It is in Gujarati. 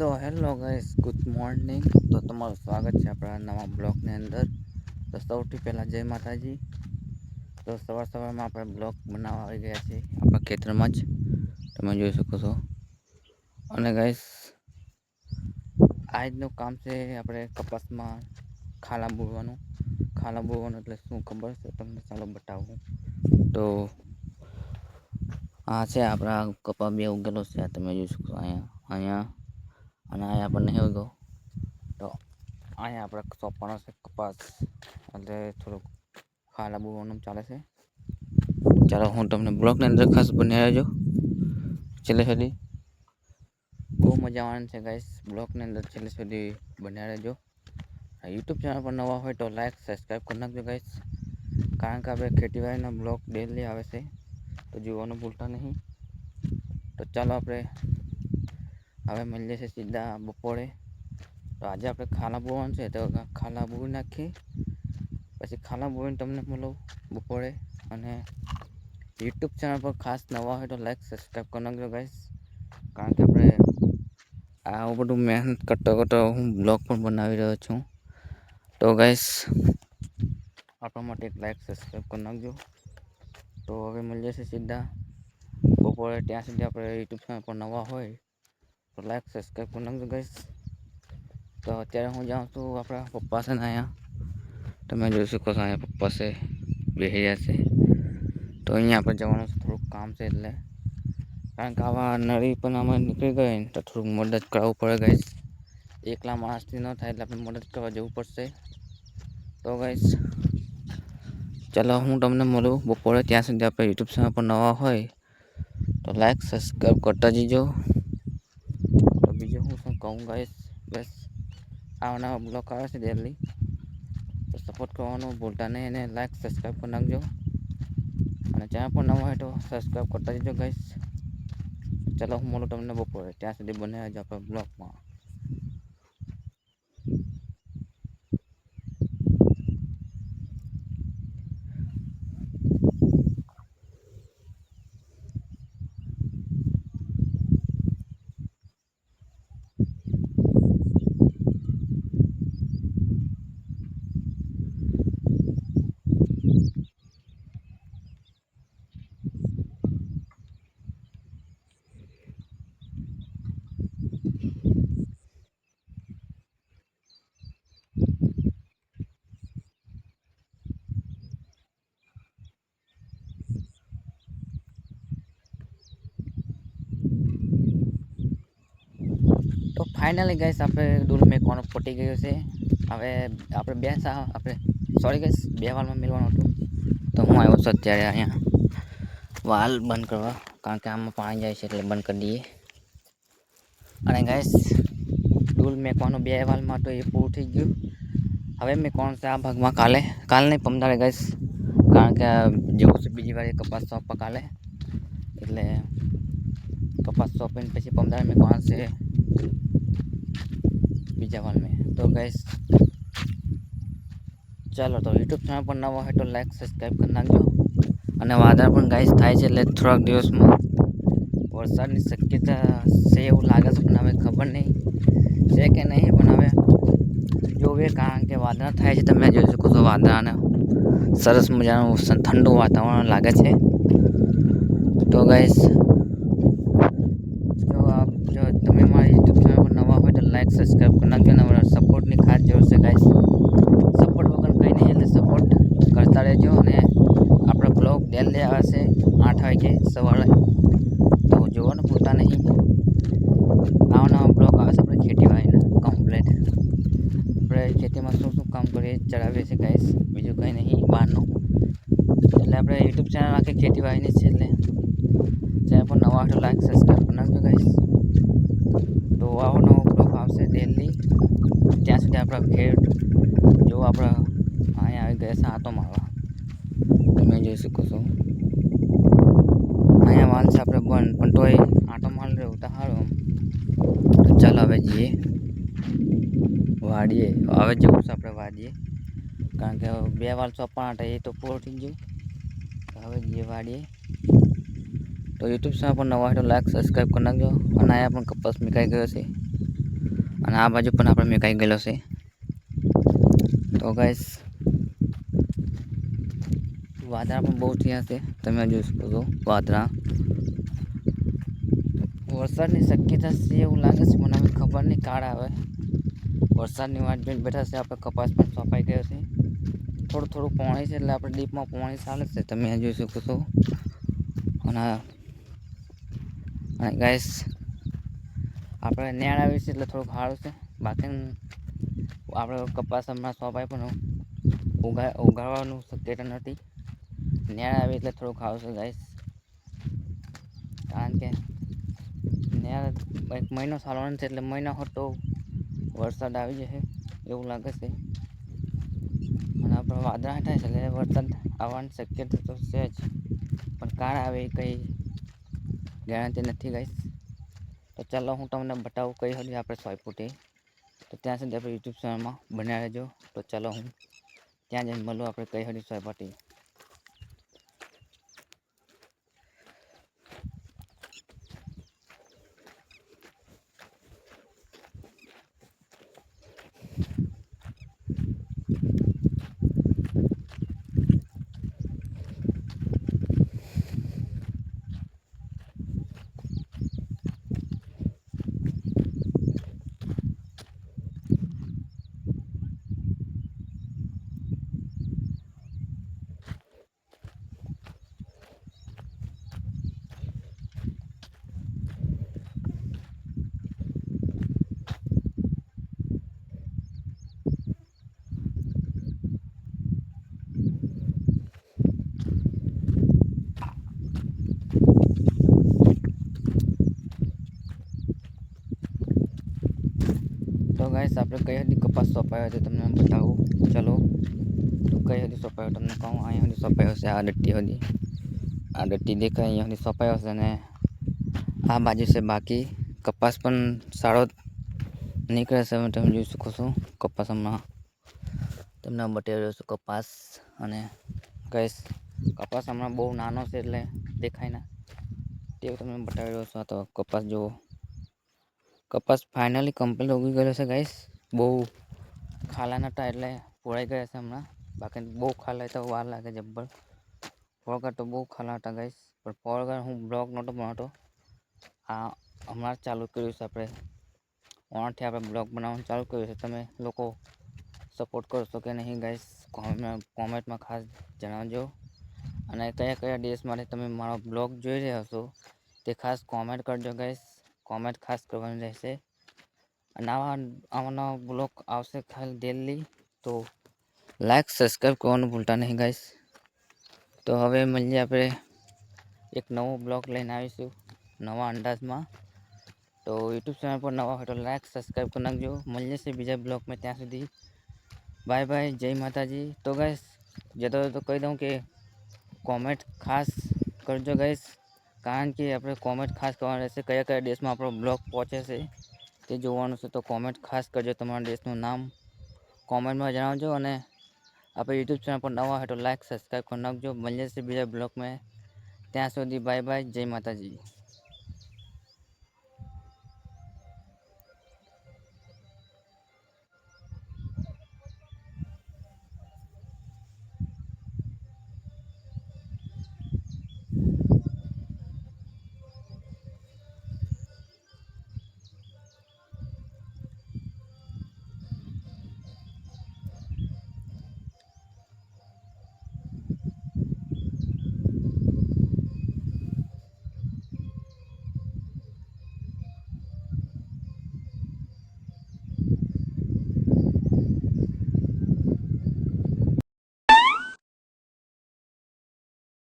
So hello guys, good morning. તો તમારું સ્વાગત છે આપણા નવા બ્લોગની અંદર. તો સૌથી પહેલાં જય માતાજી. તો સવારમાં આપણે બ્લોગ બનાવવા આવી ગયા છીએ આપણા ખેતરમાં જ, તમે જોઈ શકો છો. અને ગાઈસ, આજનું કામ છે આપણે કપાસમાં ખાલા બોરવાનું એટલે શું ખબર છે તમને, ચાલો બતાવું. તો આ છે આપણા કપા બે ઉગેલો છે, તમે જોઈ શકો અહીંયા અને અહીંયા પણ નહીં ઉગ્યો. તો અહીંયા આપણે સોંપવાનો છે કપાસ, એટલે થોડુંક ખાલા બોરવાનું ચાલે છે. ચાલો હું તમને બ્લોગની અંદર ખાસ બન્યા રહેજો છેલ્લે સુધી. બહુ મજા આવવાની છે ગાઈસ, બ્લોગની અંદર છેલ્લે સુધી બન્યા રહેજો. યુટ્યુબ ચેનલ પર નવા હોય તો લાઈક સબસ્ક્રાઈબ કરી નાખજો ગાઈસ, કારણ કે આપણે ખેતીવાડીના બ્લોગ ડેલી આવે છે, તો જોવાનું ભૂલતા નહીં. તો ચાલો આપણે હવે મળીએ છીએ સીધા બપોરે. તો આજે આપણે ખાલા બોરવાનું છે, તો ખાલા બોરી નાખીએ, પછી ખાલા બોરીને તમને મળો બપોરે. અને યુટ્યુબ ચેનલ પર ખાસ નવા હોય તો લાઈક સબસ્ક્રાઈબ કરી નાખજો ગાઈસ, કારણ કે આપણે આવું બધું મહેનત કરતો હું બ્લોગ પણ બનાવી રહ્યો છું. તો ગાઈસ, આપણા માટે એક લાઈક સબસ્ક્રાઈબ કરી નાખજો. તો હવે મળીએ છીએ સીધા બપોરે. ત્યાં સુધી આપણે યુટ્યુબ ચેનલ પર નવા હોય તો લાઈક સબસ્ક્રાઈબ કરી નાખજો ગાઈસ. તો અત્યારે હું જાઉં છું આપણા પપ્પા છે ને અહીંયા, તમે જોઈ શકો છો અહીંયા પપ્પા છે, બેસી રહ્યા છે. તો અહીંયા આપણે જવાનું છે, થોડુંક કામ છે એટલે, કારણ કે આવા નળી પણ અમે નીકળી ગઈ ને તો થોડુંક મદદ કરાવવું પડે ગાઈસ. એકલા માણસથી ન થાય એટલે આપણે મદદ કરવા જવું પડશે. તો ગાઈસ ચાલો હું તમને મળું બપોરે. ત્યાં સુધી આપણે યુટ્યુબ ચેનલ પર નવા હોય તો લાઈક સબસ્ક્રાઈબ કરતા જજો. તો બીજું હું શું કહું ગાઈસ, બસ આવા નવા બ્લોગ આવે છે ડેલી, તો સપોર્ટ કરવાનું ભૂલતા નહીં અને લાઈક સબસ્ક્રાઈબ કરી નાખજો. અને ચેનલ પર નવા હોય તો સબસ્ક્રાઈબ કરતા જજો ગાઈસ. ચાલો હું મળું તમને બપોરે, ત્યાં સુધી બને જ આપણે બ્લોગમાં. તો ફાઇનલી ગાઈસ, આપણે ડૂલ મેકવાનું પટી ગયું છે. હવે આપણે સોરી ગાઈસ, બે વાલમાં મેળવાનું હતું. તો હું આવ્યો છું અત્યારે અહીંયા વાલ બંધ કરવા, કારણ કે આમાં પાણી જાય છે એટલે બંધ કરી દઈએ. અને ગાઈસ, ડૂલ મેકવાનું બે વાલમાં તો એ પૂરું થઈ ગયું. હવે મેકવાનું છે આ ભાગમાં કાલે નહીં પમદારે ગાઈસ, કારણ કે જેવું છે બીજી વાર કપાસ સોંપવા કાલે, એટલે કપાસ સોંપીને પછી પમદારે મેકવાનું છે બીજા વાલ મેં. તો ગાઈસ ચાલો, તો યુટ્યુબ ચેનલ પર નવા હોય તો લાઈક સબસ્ક્રાઈબ કરી નાખજો. અને વાદળ પણ ગાઈસ થાય છે, એટલે થોડાક દિવસમાં વરસાદની શક્યતા છે એવું લાગે છે, પણ હવે ખબર નહીં છે કે નહીં. પણ હવે જોવે, કારણ કે વાદળા થાય છે, તમે જોઈ શકો છો. વાદળાને સરસ મજાનું ઠંડુ વાતાવરણ લાગે છે. તો ગાઈસ, જો તમે મારા યુટ્યુબ ચેનલ પર નવા હોય તો લાઈક સબસ્ક્રાઈબ કરી નાખજો. અને સપોર્ટની ખાસ જરૂર છે ગાઈસ. સપોર્ટ વગર કંઈ નહીં, એટલે સપોર્ટ કરતા રહેજો. અને આપણા બ્લોગ ડેલી આવે છે 8 વાગે સવારે, તો જોવાનું ભૂલતા નહીં. આવા નવા બ્લોગ આવે છે આપણે ખેતીવાડીના કમ્પ્લેટ. આપણે ખેતીમાં શું શું કામ કરીએ ચડાવીએ છીએ ગાઈસ, બીજું કંઈ નહીં બહારનું. એટલે આપણે યુટ્યુબ ચેનલ આખી ખેતીવાડીની છે, એટલે ચેનલ પર નવા હોય તો લાઈક સબસ્ક્રાઈબ કરી નાખજો ગાઈસ. તો આવો નવો બ્લોગ આવશે ડેલી. ત્યાં સુધી આપણા ખેડ જો આપણા અહીંયા આવી ગયા છે આંટો મારવા, તમે જોઈ શકો છો. અહીંયા વાલ છે આપણે બંધ, પણ તોય આંટો માર રહ્યો તો સારું. તો ચાલો હવે જઈએ વાડીએ. હવે જવું છે આપણે વાડીએ, કારણ કે બે વાલ સોંપવાના હતા, એ તો પૂરો થઈ ગયું. હવે જઈએ વાડીએ. તો યુટ્યુબ ચેનલ પર નવા હોય તો લાઈક સબસ્ક્રાઈબ કરી નાખજો. અને અહીંયા પણ કપાસ મેકાઈ ગયો છે, અને આ બાજુ પણ આપણે મેકાઈ ગયેલો છે. તો ગાઈસ વાદળા પણ બહુ થયા છે, તમે જોઈ શકો છો વાદળા. વરસાદની શક્યતા છે એવું લાગે છે, મને હવે ખબર નહીં કાળ આવે. વરસાદની વાટ જોઈને બેઠા છે આપણે. કપાસ પણ સોંપાઈ ગયો છે. થોડું થોડું પાણી છે એટલે આપણે ડીપમાં પાણી ચાલે છે, તમે જોઈ શકો છો. અને ગાઈસ આપણે નેણ આવી છે એટલે થોડુંક સારું છે. બાકી આપણે કપાસ હમણાં સોંપાય પણ ઉગાડવાનું શક્યતા નથી. નેણ આવી એટલે થોડુંક સારું છે ગાઈસ. કારણ કે એક મહિનો ચાલવાનો છે એટલે મહિના હતો વરસાદ આવી જશે એવું લાગે છે. અને આપણે વાદળા થાય છે એટલે વરસાદ આવવાની શક્યતા તો છે જ, પણ કાળ આવે કંઈ ગેરંટી નથી ગાઈસ. તો ચાલો હું તમને બતાવું કઈ સુધી આપણે સોંપ્યું તે. તો ત્યાં સુધી આપણે યુટ્યુબ ચેનલમાં બન્યા રહેજો. તો ચાલો હું ત્યાં જઈને મળું આપણે કઈ સુધી સોંપ્યા તે. તો ગાઈસ આપણે કઈ સુધી કપાસ સોંપાયો છે તમને બતાવું. ચલો તો કઈ સુધી સોંપાયો તમને કહું. અહીંયા સુધી સોંપાયો છે, આ ડટ્ટી સુધી. આ ડટ્ટી દેખાય અહીંયા સુધી સોંપાયો છે. અને આ બાજુ છે બાકી. કપાસ પણ સારો નીકળે છે, તમે જોઈ શકો છો. કપાસ હમણાં તમને બતાવી રહ્યો છું કપાસ. અને ગાઈસ કપાસ હમણાં બહુ નાનો છે એટલે દેખાય ના તેવું તમને બતાવી રહ્યો છું. આ તો કપાસ જુઓ. કપાસ ફાઇનલી કમ્પ્લીટ ઉગી ગયેલો છે ગાઈસ. બહુ ખાલા નતા એટલે પોળાઈ ગયા છે હમણાં. બાકી બહુ ખાલા તો વાર લાગે જબ્બર. ફોરગા તો બહુ ખાલા હતા ગાઈસ, પણ ફોરગા હું બ્લોક નહોતો બનાવતો. આ હમણાં જ ચાલુ કર્યું છે આપણે. ઓણથી આપણે બ્લોગ બનાવવાનું ચાલુ કર્યું છે. તમે લોકો સપોર્ટ કરશો કે નહીં ગાઈસ, કોમેન્ટમાં ખાસ જણાવજો. અને કયા કયા દેશ માટે તમે મારો બ્લોગ જોઈ રહ્યા છો તે ખાસ કોમેન્ટ કરજો ગાઈસ. કોમેન્ટ ખાસ કરવાની રહેશે. અને આવા નવા બ્લોગ આવશે ખાલી ડેલી. તો લાઈક સબસ્ક્રાઈબ કરવાનું ભૂલતા નહીં ગાઈસ. તો હવે મળીએ આપણે એક નવો બ્લોગ લઈને આવીશું નવા અંદાજમાં. તો યુટ્યુબ ચેનલ પર નવા હોય તો લાઈક સબસ્ક્રાઈબ કરી નાખજો. મળીએ છીએ બીજા બ્લોગમાં, ત્યાં સુધી બાય બાય, જય માતાજી. તો ગાઈસ જતો તો કહી દઉં કે કોમેન્ટ ખાસ કરજો ગાઈસ. કારણ કે આપણે કોમેન્ટ ખાસ કરવાનું રહેશે. કયા કયા દેશમાં આપણો બ્લોગ પહોંચે છે તે જોવાનું છે. તો કોમેન્ટ ખાસ કરજો. તમારા દેશનું નામ કોમેન્ટમાં જણાવજો. અને આપણે યુટ્યુબ ચેનલ પર નવા હોય તો લાઈક સબસ્ક્રાઈબ કરી નાખજો. મળીએ છીએ બીજા બ્લોગમાં, ત્યાં સુધી બાય બાય, જય માતાજી.